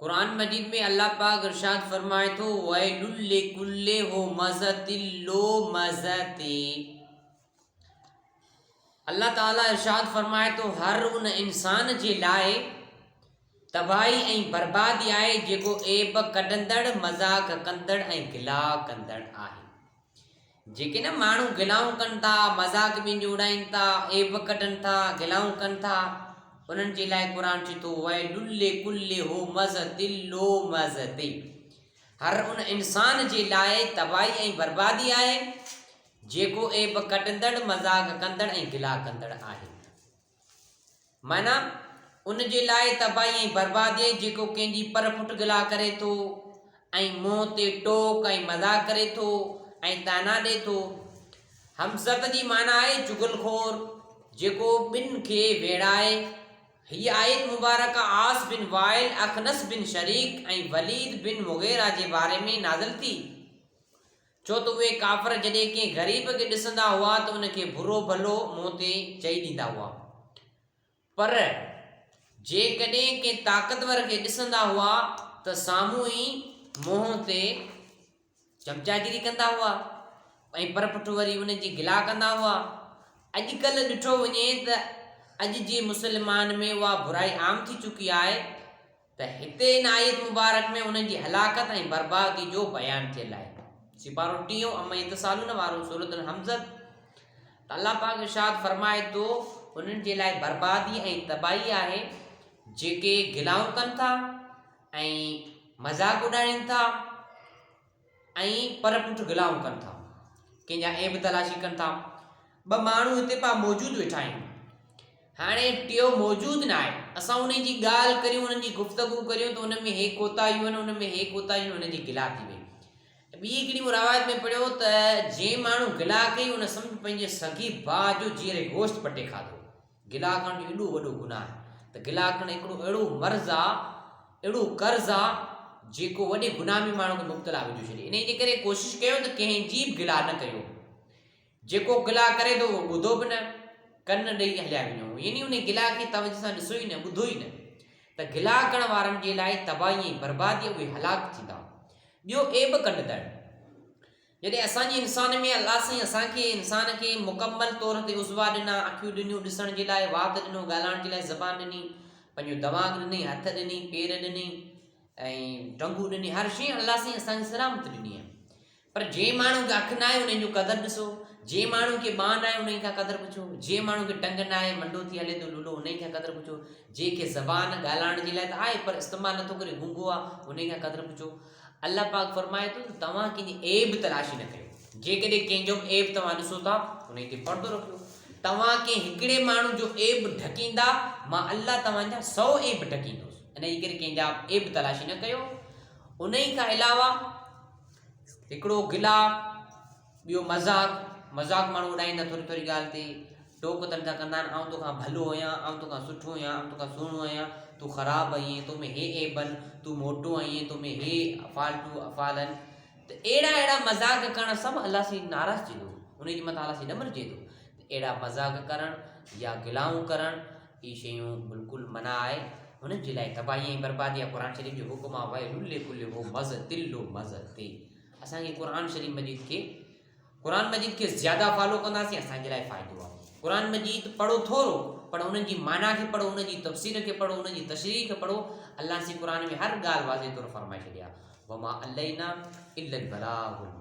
कुरान मजीद में अल्लाह पाक इरशाद फरमाए तो वैलुल लिकुल्लि हुमज़तिल लुमज़ति। अल्लाह ताला इरशाद फरमाए तो हर उन इंसान जे लाइ तबाही ऐं बर्बादी आहे जेको ऐब कढंदड़, मज़ाक कंदड़ ऐं गिला कंदड़ आहे। जेके न माण्हू गिलाऊं कनि था, मज़ाक ॿियनि जो उड़ाइनि था, ऐब कढनि था, गिलाऊं कनि था, उन्हनि जे लाइ क़ुर चए थो वैलुल लिकुल्लि हुमज़तिल लुमज़ति। हर उन इंसान जे लाइ तबाही ऐं बर्बादी आहे जेको ऐब कढंदड़, मज़ाक कंदड़ ऐं गिला कंदड़ आहे। माना उन जे लाइ तबाही ऐं बर्बादी आहे जेको कंहिंजी पर पुठ गिला करे थो ऐं मुंहं ते टोक ऐं मज़ाक करे थो ऐं ताना ॾिए थो। हमज़त जी माना आहे चुगलखोर, जेको ॿिन खे वेड़ाए। हीअ आयत मुबारक आस बिन वाइल, अखनस बिन शरीक ऐं वलीद बिन मुग़ीरा जे बारे में नाज़िल थी। छो त उहे काफ़िर जॾहिं कंहिं ग़रीब खे ॾिसंदा हुआ त उनखे बुरो भलो मुंहं ते चई ॾींदा हुआ, पर जेकॾहिं कंहिं ताक़तवर खे ॾिसंदा हुआ त साम्हूं ई मुंहं ते चमचागिरी कंदा हुआ ऐं पर पुठ वरी उनजी गिला कंदा हुआ। अॼुकल्ह ॾिठो वञे त अॼु जे मुस्लमान में उहा बुराई आम थी चुकी आहे त हिते इन आयत मुबारक में उन्हनि जी हलाकत ऐं बर्बादी जो बयानु थियल आहे। सिपारो 30 अमा इतसालुन वारो सूरत हमज़त। त अल्लाह पाक इरशाद फरमाए थो उन्हनि जे लाइ बर्बादी ऐं तबाही आहे जेके गिलाऊं कनि था ऐं मज़ाक उॾाइनि था ऐं पर पुठ गिलाऊं कनि था, कंहिंजा ऐब तलाशी कनि था। ॿ माण्हू हिते पा मौजूदु वेठा आहिनि, हाणे टियों मौजूदु न आहे, असां उन जी ॻाल्हि करियूं, उन्हनि जी गुफ़्तगू करियूं त उन में हे कोताहियूं आहिनि, उन में हे कोताहियूं आहिनि, उन जी गिला थी वई। ॿी हिकिड़ी मूं रवायत में पढ़ियो त जंहिं माण्हू गिला कई उन सम्झ पंहिंजे सगी भाउ जो जीअरे गोश्त पटे खाधो। गिला करण जो एॾो वॾो गुनाह आहे त गिला करणु हिकिड़ो अहिड़ो मर्ज़ आहे, अहिड़ो कर्ज़ आहे जेको वॾे गुनाह में माण्हू खे मुब्तला विझी छॾे। इन जे करे कोशिशि कयो त कंहिंजी बि गिला न कयो। जेको गिला करे थो उहो ॿुधो बि न, कन ॾेई हलिया वञो, यानी उन गिला खे तवजो सां ॾिसो ई न, ॿुधो ई न। त गिला करण वारनि जे लाइ तबाही ऐं बर्बादी उहे हलाक थींदा। ॿियो ऐब कढंदड़, जॾहिं असांजे इंसान में अल्लाह साईं असांखे इंसान खे मुकमल तौर ते उज़वा ॾिना, अखियूं ॾिनियूं ॾिसण जे लाइ, वात ॾिनो ॻाल्हाइण जे लाइ, ज़बान ॾिनी, पंहिंजो दिमाग़ ॾिनई, हथ ॾिनी, पेर ॾिनई ऐं टंगूं ॾिनी, हर शइ अल्लाह साईं असांखे सलामत ॾिनी आहे। पर जंहिं माण्हू खे अखि न आहे उन्हनि जो क़दुरु ॾिसो, जंहिं माण्हू खे ॿांह न आहे उन खां क़दुरु पुछो, जंहिं माण्हू खे टंग न आहे, मंडो थी हले थो लुलो, उन खां क़दुरु पुछो, जंहिंखे ज़बान ॻाल्हाइण जे लाइ त आहे पर इस्तेमालु नथो करे, गूंगो आहे, उन खां क़दुरु पुछो। अल्लाह पाक फरमाए थो त तव्हां कंहिंजी ऐब तलाशी न कयो। जेकॾहिं कंहिंजो ऐब तव्हां ॾिसो था उन ते पर्दो रखियो। तव्हां कंहिं हिकिड़े माण्हू जो ऐब ढकींदा, मां अल्लाह तव्हांजा 100 ऐब ढकींदुसि। इन जे करे कंहिंजा ऐब तलाशी न कयो। उन ई खां अलावा हिकिड़ो गिला, ॿियो मज़ाक माण्हू उॾाईंदा थोरी थोरी ॻाल्हि ते, टोक तंटा कंदा आहिनि, आउं तोखां भलो आहियां, आउं तोखां सुठो आहियां, आउं तोखां सुहिणो आहियां, तूं ख़राबु आहीं, तो में हे ऐब आहिनि, तूं मोटो आहीं, तो में हे फाल्टू अफ़ाल आहिनि। त अहिड़ा मज़ाक करणु सभु अल्लाह सां नाराज़ थी थो, उन जे मथां अल्लाह सां ॾमरजे थो। त अहिड़ा मज़ाक करणु या गिलाऊं करणु इहे शयूं बिल्कुलु मना आहे। हुननि जे लाइ तबाही ऐं बर्बादी आहे। क़ुर शरीफ़ जो हुकुम आहे वैलुल लिकुल्लि हुमज़तिल लुमज़ति। असांखे क़ुर मजीद खे ज़्यादा फॉलो कंदासीं असांजे लाइ फ़ाइदो आहे। क़ुर मजीद पढ़ो थोरो, पर उन्हनि जी माना खे पढ़ो, उन जी तफ़सीर खे पढ़ो, उन जी तशरीह खे पढ़ो। अल्लाह से क़ुर में हर ॻाल्हि वाज़े तौरु फरमाए छॾिया वमा अलैना इल्लल बलागुल।